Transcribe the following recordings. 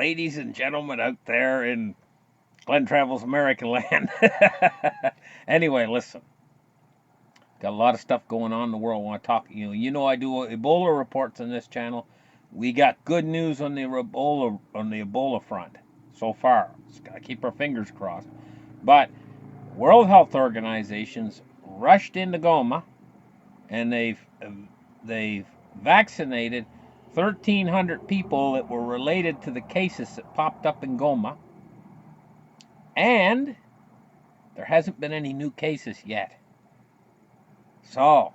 ladies and gentlemen out there in Glenn Travel's American Land. Anyway, listen. Got a lot of stuff going on in the world. I want to talk. I do Ebola reports on this channel. We got good news on the Ebola front so far. Just gotta keep our fingers crossed. But World Health Organization's rushed into Goma, and they've vaccinated 1,300 people that were related to the cases that popped up in Goma, and there hasn't been any new cases yet. So,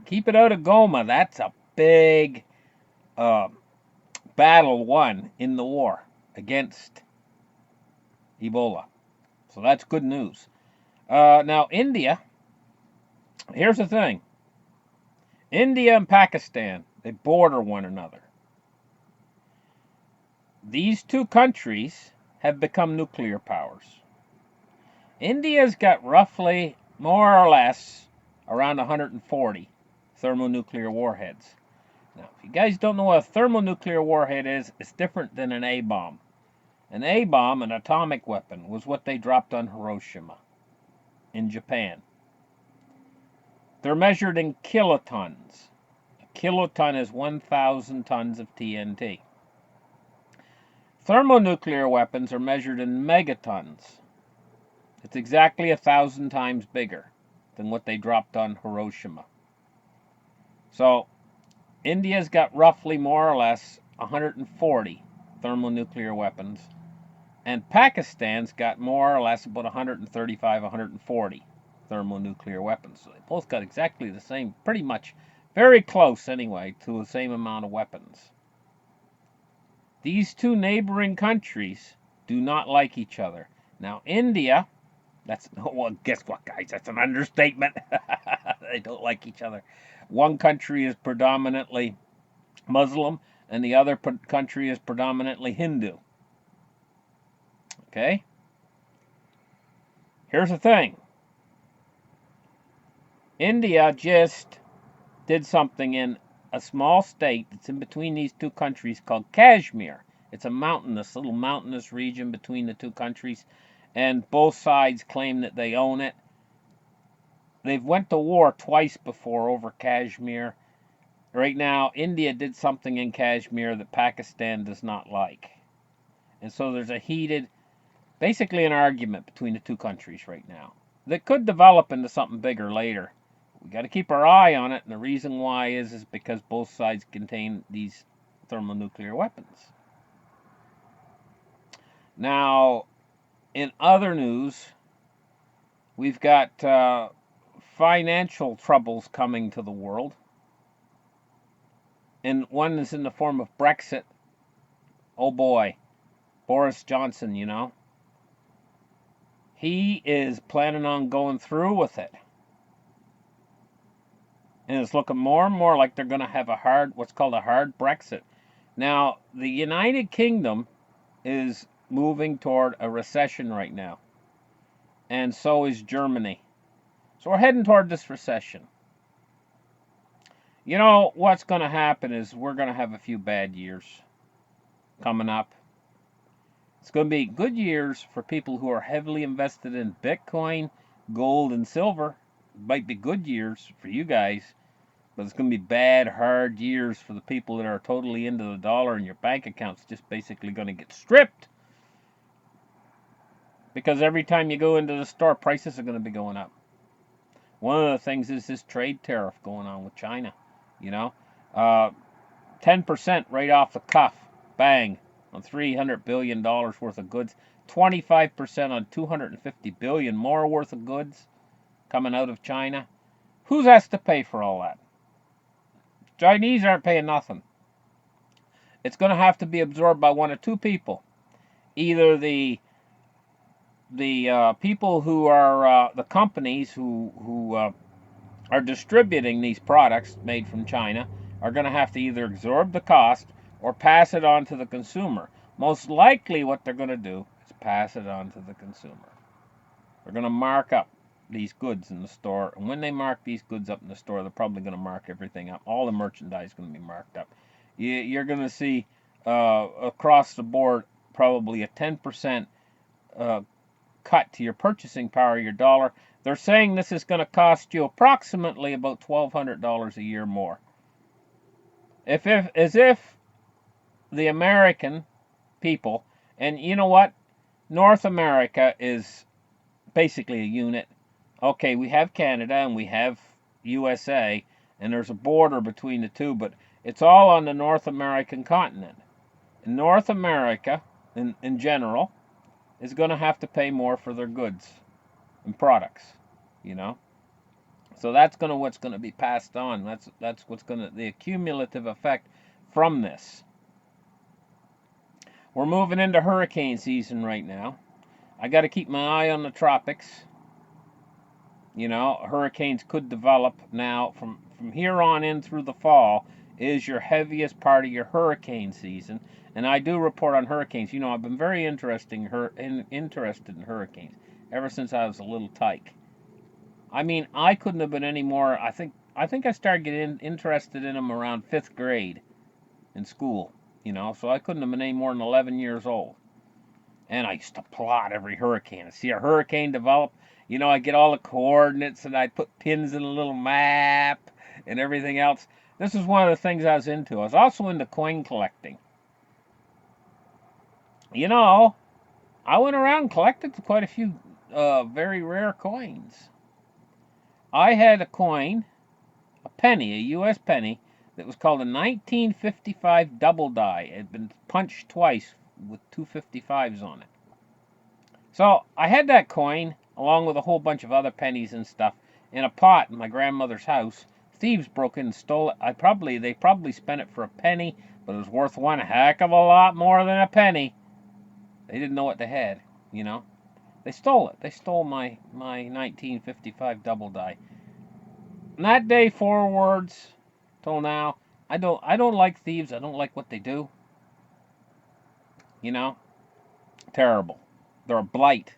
keep it out of Goma. That's a big battle won in the war against Ebola. So that's good news. Now, India, here's the thing. India and Pakistan, they border one another. These two countries have become nuclear powers. India's got roughly, more or less, around 140 thermonuclear warheads. Now, if you guys don't know what a thermonuclear warhead is, it's different than an A-bomb. An A-bomb, an atomic weapon, was what they dropped on Hiroshima in Japan. They're measured in kilotons. A kiloton is 1,000 tons of TNT. Thermonuclear weapons are measured in megatons. It's exactly 1,000 times bigger than what they dropped on Hiroshima. So, India's got roughly, more or less, 140 thermonuclear weapons, and Pakistan's got more or less about 135, 140 thermonuclear weapons. So they both got exactly the same, pretty much, very close anyway, to the same amount of weapons. These two neighboring countries do not like each other. Now, India, well, guess what, guys? That's an understatement. They don't like each other. One country is predominantly Muslim, and the other country is predominantly Hindu. Okay? Here's the thing. India just did something in a small state that's in between these two countries called Kashmir. It's a little mountainous region between the two countries, and both sides claim that they own it. They've went to war twice before over Kashmir. Right now, India did something in Kashmir that Pakistan does not like. And so there's basically an argument between the two countries right now that could develop into something bigger later. We got to keep our eye on it, and the reason why is because both sides contain these thermonuclear weapons. Now, in other news, we've got financial troubles coming to the world. And one is in the form of Brexit. Oh boy, Boris Johnson, he is planning on going through with it. And it's looking more and more like they're going to have what's called a hard Brexit. Now, the United Kingdom is moving toward a recession right now. And so is Germany. So we're heading toward this recession. What's going to happen is we're going to have a few bad years coming up. It's going to be good years for people who are heavily invested in Bitcoin, gold, and silver. It might be good years for you guys, but it's going to be bad, hard years for the people that are totally into the dollar, and your bank account's just basically going to get stripped. Because every time you go into the store, prices are going to be going up. One of the things is this trade tariff going on with China. 10% right off the cuff, bang, on $300 billion worth of goods. 25% on $250 billion more worth of goods coming out of China. Who has to pay for all that? Chinese aren't paying nothing. It's going to have to be absorbed by one of two people. Either the people who are the companies who are distributing these products made from China are going to have to either absorb the cost or pass it on to the consumer. Most likely what they're going to do is pass it on to the consumer. They're going to mark up these goods in the store, and when they mark these goods up in the store, they're probably going to mark everything up. All the merchandise is going to be marked up. You're going to see across the board, probably a 10% cut to your purchasing power of your dollar. They're saying this is going to cost you approximately about $1,200 a year more. As if the American people, and you know what? North America is basically a unit. Okay, we have Canada and we have USA, and there's a border between the two, but it's all on the North American continent. And North America, in general, is going to have to pay more for their goods and products, you know. So that's what's going to be passed on. That's what's going to the accumulative effect from this. We're moving into hurricane season right now. I got to keep my eye on the tropics. You know, hurricanes could develop now from here on in through the fall is your heaviest part of your hurricane season. And I do report on hurricanes. You know, I've been very interested in hurricanes ever since I was a little tyke. I mean, I couldn't have been any more. I think I started getting interested in them around 5th grade in school. You know, so I couldn't have been any more than 11 years old. And I used to plot every hurricane. I see a hurricane develop. You know, I get all the coordinates and I put pins in a little map and everything else. This is one of the things I was into. I was also into coin collecting. You know, I went around and collected quite a few very rare coins. I had a coin, a penny, a U.S. penny, that was called a 1955 double die. It had been punched twice with two 55s on it. So I had that coin, along with a whole bunch of other pennies and stuff, in a pot in my grandmother's house. Thieves broke in and stole it. They probably spent it for a penny, but it was worth one heck of a lot more than a penny. They didn't know what they had, you know. They stole it. They stole my 1955 double die. From that day forwards till now, I don't like thieves. I don't like what they do. You know, terrible. They're a blight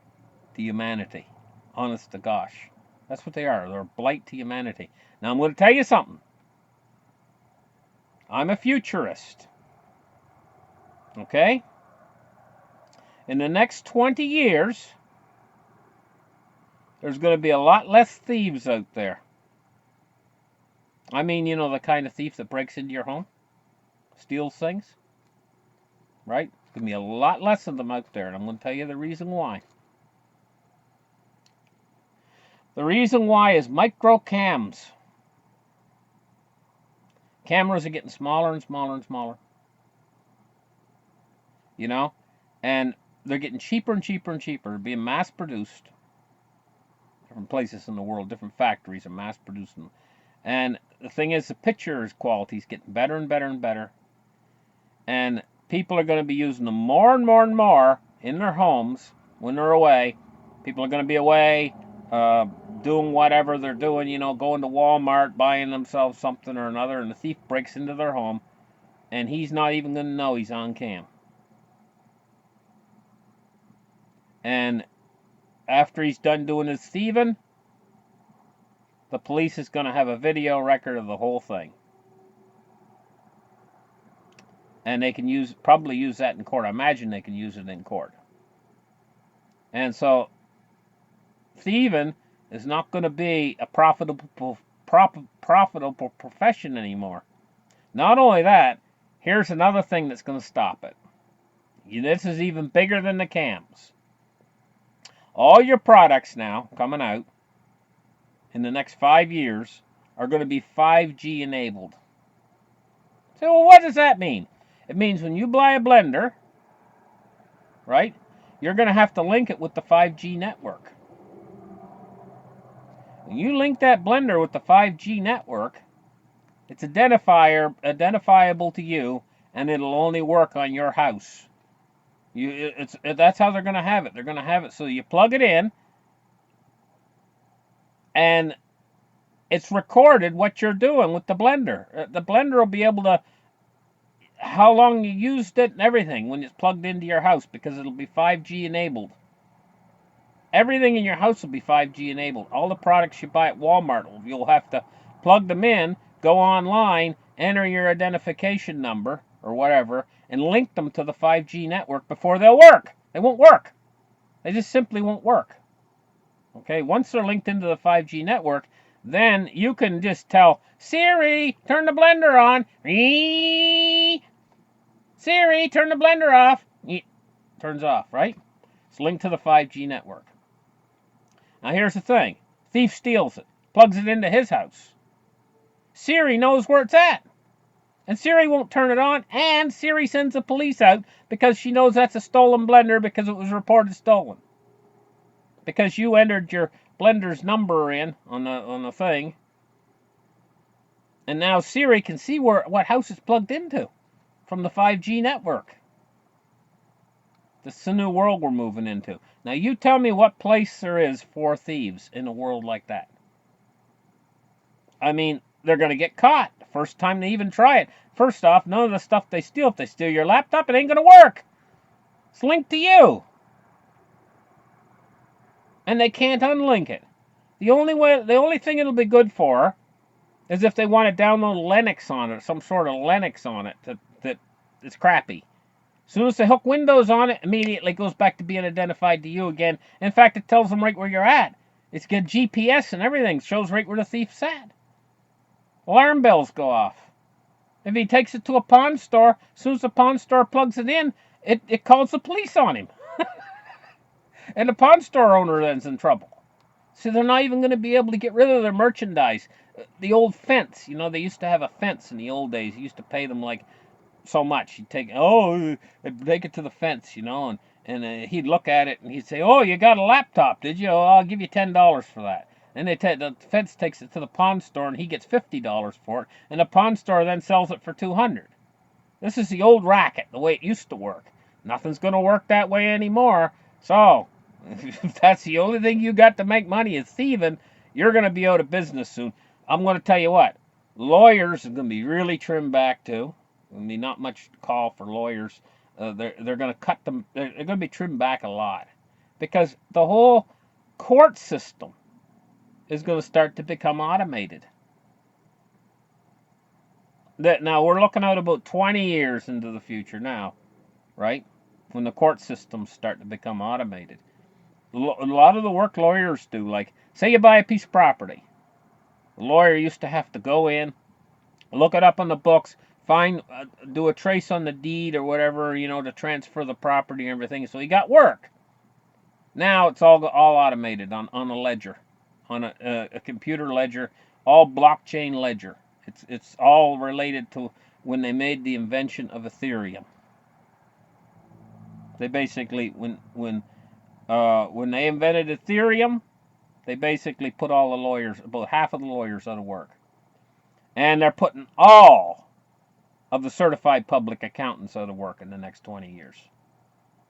to humanity. Honest to gosh. That's what they are. They're a blight to humanity. Now I'm going to tell you something. I'm a futurist. Okay? In the next 20 years, there's going to be a lot less thieves out there. I mean, you know, the kind of thief that breaks into your home, steals things, right? There's going to be a lot less of them out there, and I'm going to tell you the reason why. The reason why is micro cams. Cameras are getting smaller and smaller and smaller. You know? And they're getting cheaper and cheaper and cheaper, being mass produced. Different places in the world, different factories are mass producing them. And the thing is, the picture quality is getting better and better and better. And people are going to be using them more and more and more in their homes when they're away. People are going to be away, doing whatever they're doing, you know, going to Walmart, buying themselves something or another, and the thief breaks into their home, and he's not even going to know he's on cam. And after he's done doing his thieving, the police is going to have a video record of the whole thing. And they can probably use that in court. I imagine they can use it in court. And so, thieving is not going to be a profitable profession anymore. Not only that, here's another thing that's going to stop it. This is even bigger than the cams. All your products now coming out in the next 5 years are going to be 5G enabled. So, well, what does that mean? It means when you buy a blender, right, you're going to have to link it with the 5G network. When you link that blender with the 5G network, it's identifiable to you, and it'll only work on your house. That's how they're going to have it. They're going to have it so you plug it in, and it's recorded what you're doing with the blender. The blender will be able to how long you used it and everything when it's plugged into your house, because it'll be 5G enabled. Everything in your house will be 5G enabled. All the products you buy at Walmart, you'll have to plug them in, go online, enter your identification number or whatever, and linked them to the 5G network before they'll work. They won't work. They just simply won't work. Okay, once they're linked into the 5G network, then you can just tell Siri, turn the blender on. Siri, turn the blender off. Turns off, right? It's linked to the 5G network. Now here's the thing. Thief steals it, plugs it into his house. Siri knows where it's at. And Siri won't turn it on, and Siri sends the police out because she knows that's a stolen blender because it was reported stolen. Because you entered your blender's number in on the thing, and now Siri can see what house it's plugged into from the 5G network. This is a new world we're moving into. Now you tell me what place there is for thieves in a world like that. I mean, they're going to get caught the first time they even try it. First off, none of the stuff they steal, if they steal your laptop, it ain't going to work. It's linked to you. And they can't unlink it. The only thing it'll be good for is if they want to download Linux on it, some sort of Linux on it that is crappy. As soon as they hook Windows on it, immediately goes back to being identified to you again. In fact, it tells them right where you're at. It's got GPS and everything. It shows right where the thief's at. Alarm bells go off. If he takes it to a pawn store, as soon as the pawn store plugs it in, it calls the police on him. And the pawn store owner then's in trouble. So they're not even going to be able to get rid of their merchandise. The old fence, they used to have a fence in the old days. You used to pay them like so much. You'd take it to the fence, and he'd look at it and he'd say, "Oh, you got a laptop, did you? Oh, I'll give you $10 for that." And the fence takes it to the pawn store and he gets $50 for it, and the pawn store then sells it for $200. This is the old racket, the way it used to work. Nothing's going to work that way anymore. So, if that's the only thing you got to make money is thieving, you're going to be out of business soon. I'm going to tell you what, lawyers are going to be really trimmed back too. There'll be not much call for lawyers. They're going to cut them. They're going to be trimmed back a lot because the whole court system is going to start to become automated. Now we're looking out about 20 years into the future now, right? When the court systems start to become automated. A lot of the work lawyers do, like say you buy a piece of property. The lawyer used to have to go in, look it up on the books, do a trace on the deed or whatever, to transfer the property and everything. So he got work. Now it's all automated on a ledger, on a computer ledger, all blockchain ledger. It's all related to when they made the invention of Ethereum. They basically when they invented Ethereum, they basically put all the lawyers, about half of the lawyers, out of work, and they're putting all of the certified public accountants out of work in the next 20 years.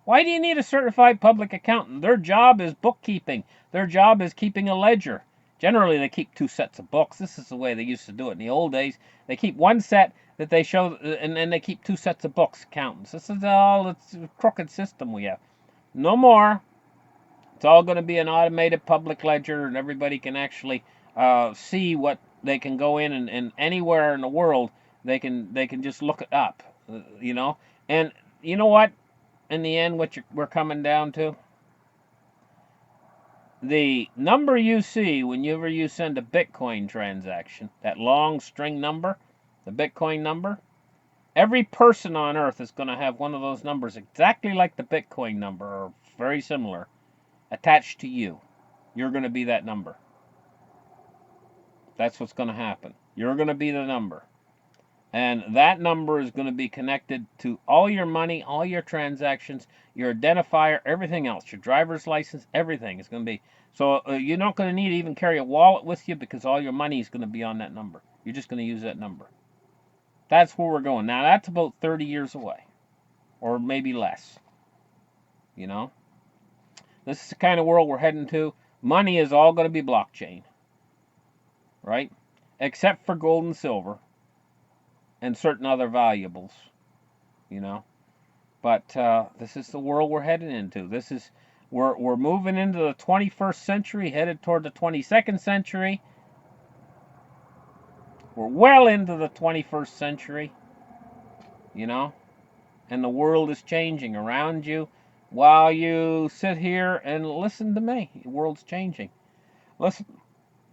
Why do you need a certified public accountant? Their job is bookkeeping. Their job is keeping a ledger. Generally, they keep 2 sets of books. This is the way they used to do it in the old days. They keep one set that they show, and then they keep 2 sets of books, accountants. This is it's a crooked system we have. No more. It's all going to be an automated public ledger, and everybody can actually see what they can go in and anywhere in the world they can just look it up, And you know what? In the end, we're coming down to, the number you see whenever you send a Bitcoin transaction, that long string number, the Bitcoin number, every person on Earth is going to have one of those numbers exactly like the Bitcoin number, or very similar, attached to you. You're going to be that number. That's what's going to happen. You're going to be the number. And that number is going to be connected to all your money, all your transactions, your identifier, everything else, your driver's license, everything is going to be. So you're not going to need to even carry a wallet with you because all your money is going to be on that number. You're just going to use that number. That's where we're going. Now, that's about 30 years away, or maybe less. This is the kind of world we're heading to. Money is all going to be blockchain, right? Except for gold and silver and certain other valuables, But this is the world we're heading into. We're moving into the 21st century, headed toward the 22nd century. We're well into the 21st century, and the world is changing around you while you sit here and listen to me. The world's changing. Listen,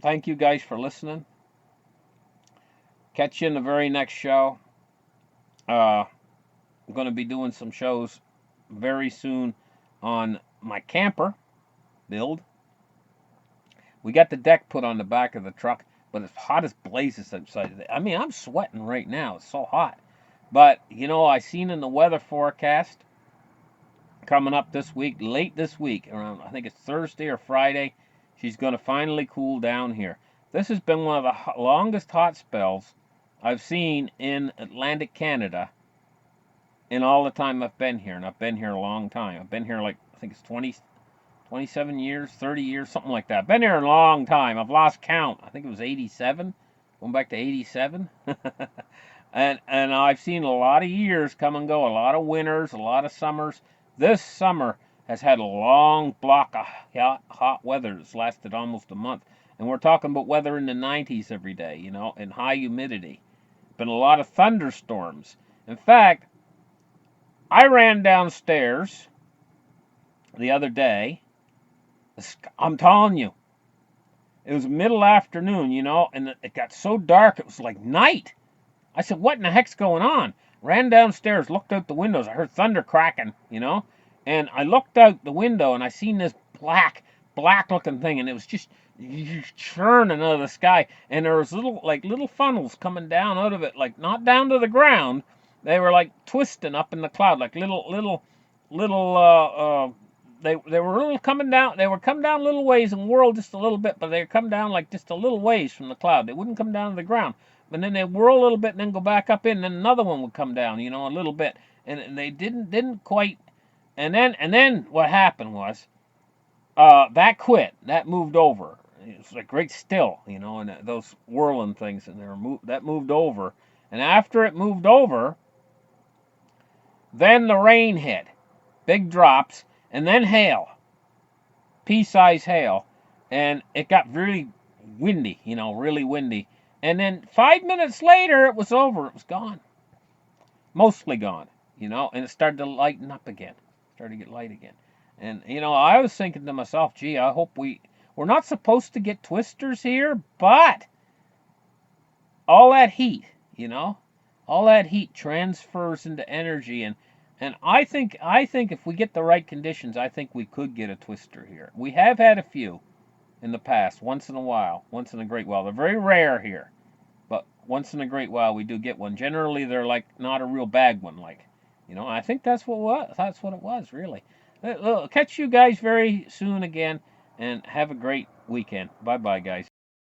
thank you guys for listening. Catch you in the very next show. I'm going to be doing some shows very soon on my camper build. We got the deck put on the back of the truck, but it's hot as blazes outside. I mean, I'm sweating right now. It's so hot. But, you know, I seen in the weather forecast coming up this week, late this week, around, I think it's Thursday or Friday, she's going to finally cool down here. This has been one of the longest hot spells I've seen in Atlantic Canada in all the time I've been here. And I've been here a long time. I've been here like, I think it's 27 years, 30 years, something like that. I've been here a long time. I've lost count. I think it was 87, going back to 87. and I've seen a lot of years come and go, a lot of winters, a lot of summers. This summer has had a long block of hot weather that's lasted almost a month. And we're talking about weather in the 90s every day, you know, and high humidity. Been a lot of thunderstorms. In fact, I ran downstairs the other day. I'm telling you, it was middle afternoon, you know, and it got so dark it was like night. I said, what in the heck's going on? Ran downstairs, looked out the windows. I heard thunder cracking, you know, and I looked out the window and I seen this black looking thing, and it was just churning out of the sky, and there was little funnels coming down out of it, like not down to the ground. They were like twisting up in the cloud, like little they were little coming down. They were come down little ways and whirl just a little bit, but they come down like just a little ways from the cloud. They wouldn't come down to the ground, but then they whirl a little bit and then go back up in. And then another one would come down, you know, a little bit, and they didn't quite. And then what happened was that quit. That moved over. It was like great still, you know, and those whirling things, and that moved over. And after it moved over, then the rain hit, big drops, and then hail, pea-sized hail, and it got really windy, you know, really windy. And then 5 minutes later, it was over. It was gone, mostly gone, you know, and it started to lighten up again, started to get light again. And you know, I was thinking to myself, gee, I hope we're not supposed to get twisters here, but all that heat, you know, all that heat transfers into energy, and I think if we get the right conditions, I think we could get a twister here. We have had a few in the past, once in a while, once in a great while. They're very rare here, but once in a great while we do get one. Generally, they're like not a real bad one, like, you know. I think that's what it was, really. Catch you guys very soon again, and have a great weekend. Bye bye, guys.